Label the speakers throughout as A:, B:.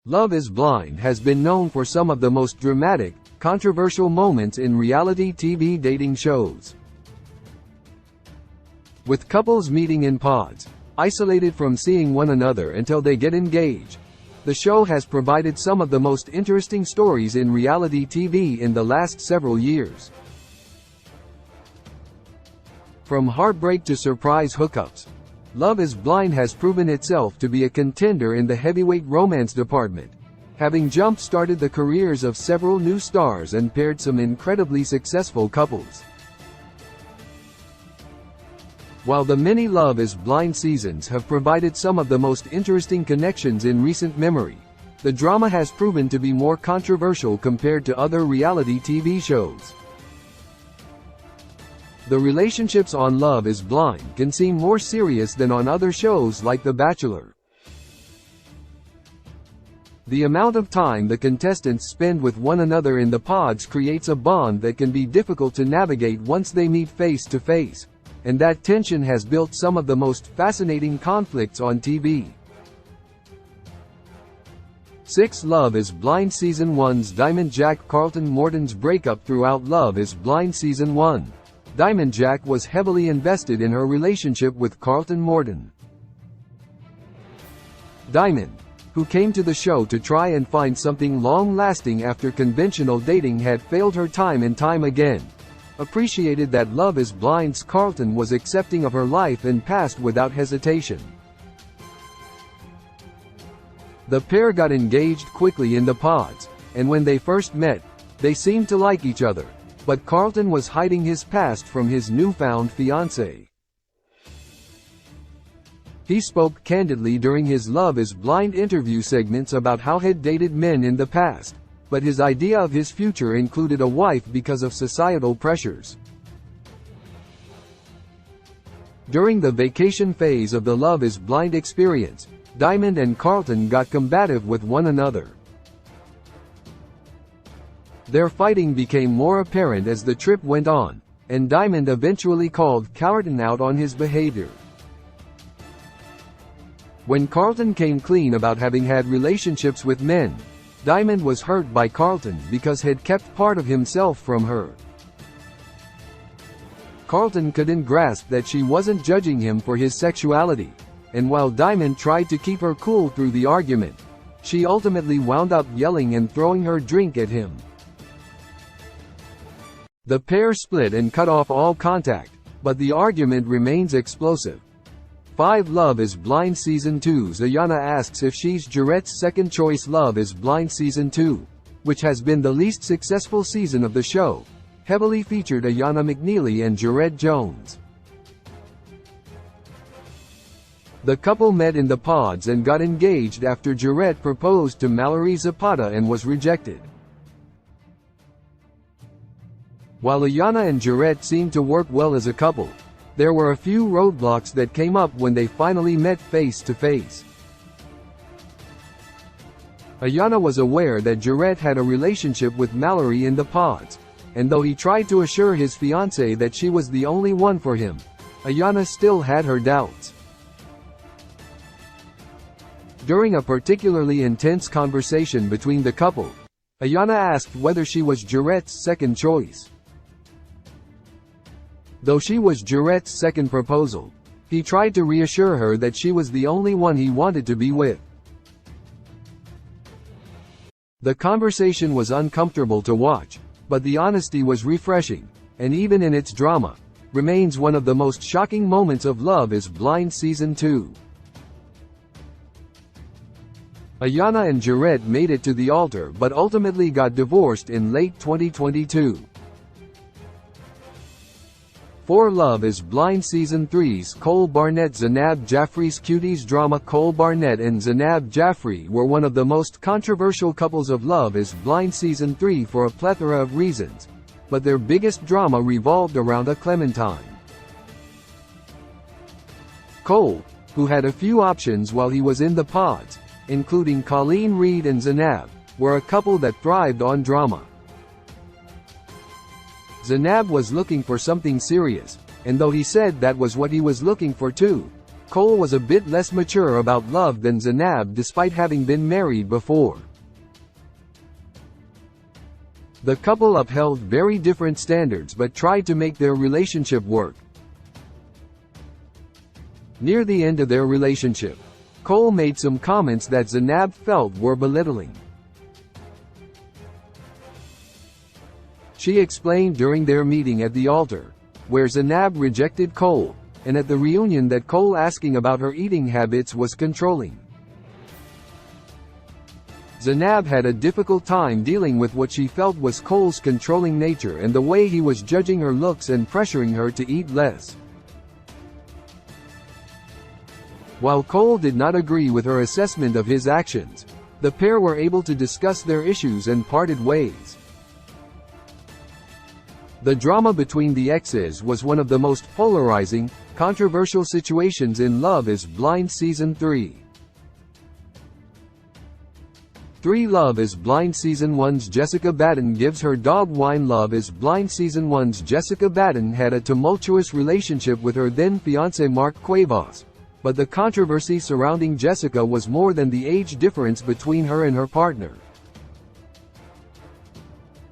A: Love is Blind has been known for some of the most dramatic, controversial moments in reality TV dating shows. With couples meeting in pods, isolated from seeing one another until they get engaged, the show has provided some of the most interesting stories in reality TV in the last several years. From heartbreak to surprise hookups, Love is Blind has proven itself to be a contender in the heavyweight romance department, having jump-started the careers of several new stars and paired some incredibly successful couples. While the many Love is Blind seasons have provided some of the most interesting connections in recent memory, the drama has proven to be more controversial compared to other reality TV shows. The relationships on Love is Blind can seem more serious than on other shows like The Bachelor. The amount of time the contestants spend with one another in the pods creates a bond that can be difficult to navigate once they meet face to face, and that tension has built some of the most fascinating conflicts on TV. 6. Love is Blind Season 1's Diamond Jack Carlton Morton's breakup. Throughout Love is Blind Season 1, Diamond Jack was heavily invested in her relationship with Carlton Morton. Diamond, who came to the show to try and find something long-lasting after conventional dating had failed her time and time again, appreciated that Love is Blind's Carlton was accepting of her life and past without hesitation. The pair got engaged quickly in the pods, and when they first met, they seemed to like each other, but Carlton was hiding his past from his newfound fiancée. He spoke candidly during his Love is Blind interview segments about how he'd dated men in the past, but his idea of his future included a wife because of societal pressures. During the vacation phase of the Love is Blind experience, Diamond and Carlton got combative with one another. Their fighting became more apparent as the trip went on, and Diamond eventually called Carlton out on his behavior. When Carlton came clean about having had relationships with men, Diamond was hurt by Carlton because he'd kept part of himself from her. Carlton couldn't grasp that she wasn't judging him for his sexuality, and while Diamond tried to keep her cool through the argument, she ultimately wound up yelling and throwing her drink at him. The pair split and cut off all contact, but the argument remains explosive. 5. Love is Blind Season 2's Ayana asks if she's Jarrett's second choice. Love is Blind Season 2, which has been the least successful season of the show, heavily featured Ayana McNeely and Jarrett Jones. The couple met in the pods and got engaged after Jarrett proposed to Mallory Zapata and was rejected. While Ayana and Jarrett seemed to work well as a couple, there were a few roadblocks that came up when they finally met face to face. Ayana was aware that Jarrett had a relationship with Mallory in the pods, and though he tried to assure his fiancée that she was the only one for him, Ayana still had her doubts. During a particularly intense conversation between the couple, Ayana asked whether she was Jarrett's second choice. Though she was Jarrett's second proposal, he tried to reassure her that she was the only one he wanted to be with. The conversation was uncomfortable to watch, but the honesty was refreshing, and even in its drama, remains one of the most shocking moments of Love is Blind Season 2. Ayana and Jarrett made it to the altar but ultimately got divorced in late 2022. 4. Love is Blind Season 3's Cole Barnett-Zanab Jaffrey's Cuties drama. Cole Barnett and Zanab Jaffrey were one of the most controversial couples of Love is Blind Season 3 for a plethora of reasons, but their biggest drama revolved around a Clementine. Cole, who had a few options while he was in the pods, including Colleen Reed and Zanab, were a couple that thrived on drama. Zanab was looking for something serious, and though he said that was what he was looking for too, Cole was a bit less mature about love than Zanab despite having been married before. The couple upheld very different standards but tried to make their relationship work. Near the end of their relationship, Cole made some comments that Zanab felt were belittling. She explained during their meeting at the altar, where Zanab rejected Cole, and at the reunion that Cole asking about her eating habits was controlling. Zanab had a difficult time dealing with what she felt was Cole's controlling nature and the way he was judging her looks and pressuring her to eat less. While Cole did not agree with her assessment of his actions, the pair were able to discuss their issues and parted ways. The drama between the exes was one of the most polarizing, controversial situations in Love is Blind Season 3. Love is Blind Season 1's Jessica Batten gives her dog wine. Love is Blind Season 1's Jessica Batten had a tumultuous relationship with her then-fiancé Mark Cuevas, but the controversy surrounding Jessica was more than the age difference between her and her partner.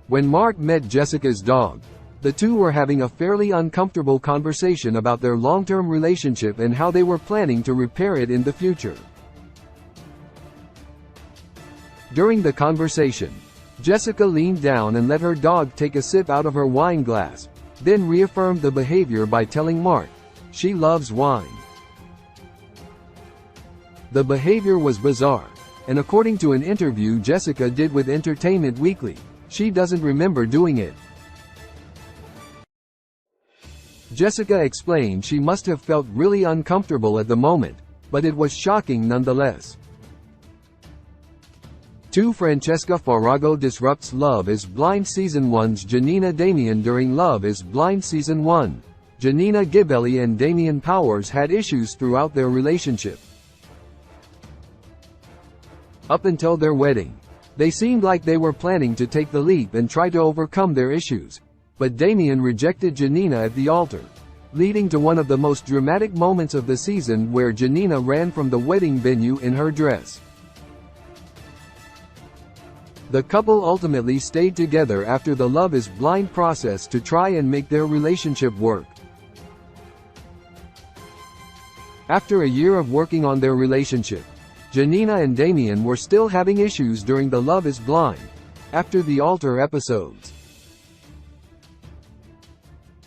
A: When Mark met Jessica's dog, the two were having a fairly uncomfortable conversation about their long-term relationship and how they were planning to repair it in the future. During the conversation, Jessica leaned down and let her dog take a sip out of her wine glass, then reaffirmed the behavior by telling Mark, she loves wine. The behavior was bizarre, and according to an interview Jessica did with Entertainment Weekly, she doesn't remember doing it. Jessica explained she must have felt really uncomfortable at the moment, but it was shocking nonetheless. Francesca Farago disrupts Love is Blind Season 1's Janina Damian. During Love is Blind Season 1, Janina Gibelli and Damian Powers had issues throughout their relationship. Up until their wedding, they seemed like they were planning to take the leap and try to overcome their issues, but Damian rejected Janina at the altar, leading to one of the most dramatic moments of the season where Janina ran from the wedding venue in her dress. The couple ultimately stayed together after the Love is Blind process to try and make their relationship work. After a year of working on their relationship, Janina and Damian were still having issues during the Love is Blind, after the altar episodes.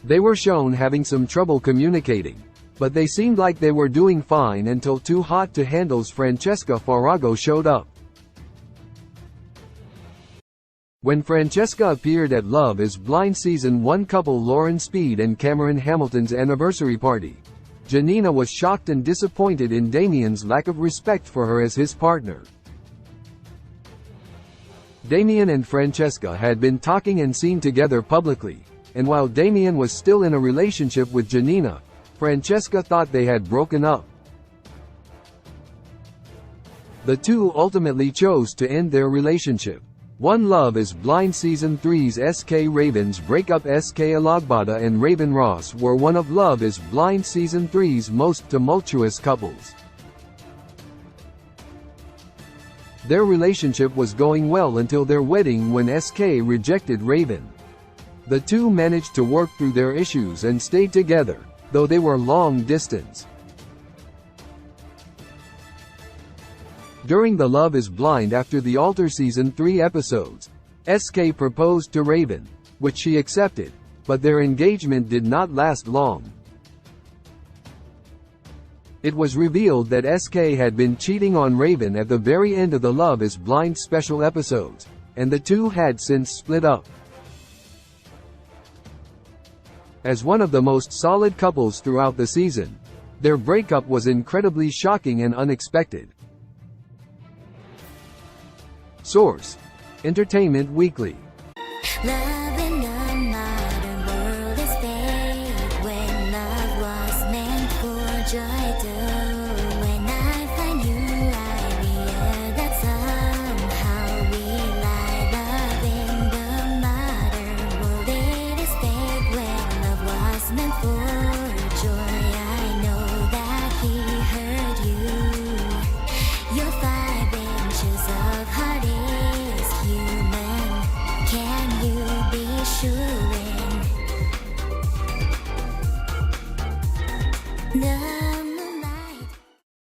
A: They were shown having some trouble communicating, but they seemed like they were doing fine until Too Hot to Handle's Francesca Farago showed up. When Francesca appeared at Love is Blind Season 1 couple Lauren Speed and Cameron Hamilton's anniversary party, Janina was shocked and disappointed in Damian's lack of respect for her as his partner. Damian and Francesca had been talking and seen together publicly, and while Damian was still in a relationship with Janina, Francesca thought they had broken up. The two ultimately chose to end their relationship. Love is Blind Season 3's SK Ravens breakup. SK Alagbada and Raven Ross were one of Love is Blind Season 3's most tumultuous couples. Their relationship was going well until their wedding when SK rejected Raven. The two managed to work through their issues and stayed together, though they were long distance. During the Love is Blind after the altar Season 3 episodes, SK proposed to Raven, which she accepted, but their engagement did not last long. It was revealed that SK had been cheating on Raven at the very end of the Love is Blind special episodes, and the two had since split up. As one of the most solid couples throughout the season, their breakup was incredibly shocking and unexpected. Source: Entertainment Weekly.
B: Love in a modern world is fake when love was meant for joy too. When I find you, I realize that somehow we lie. Love in the modern world it is fake when love was meant for joy. I know that he Can you be sure? No.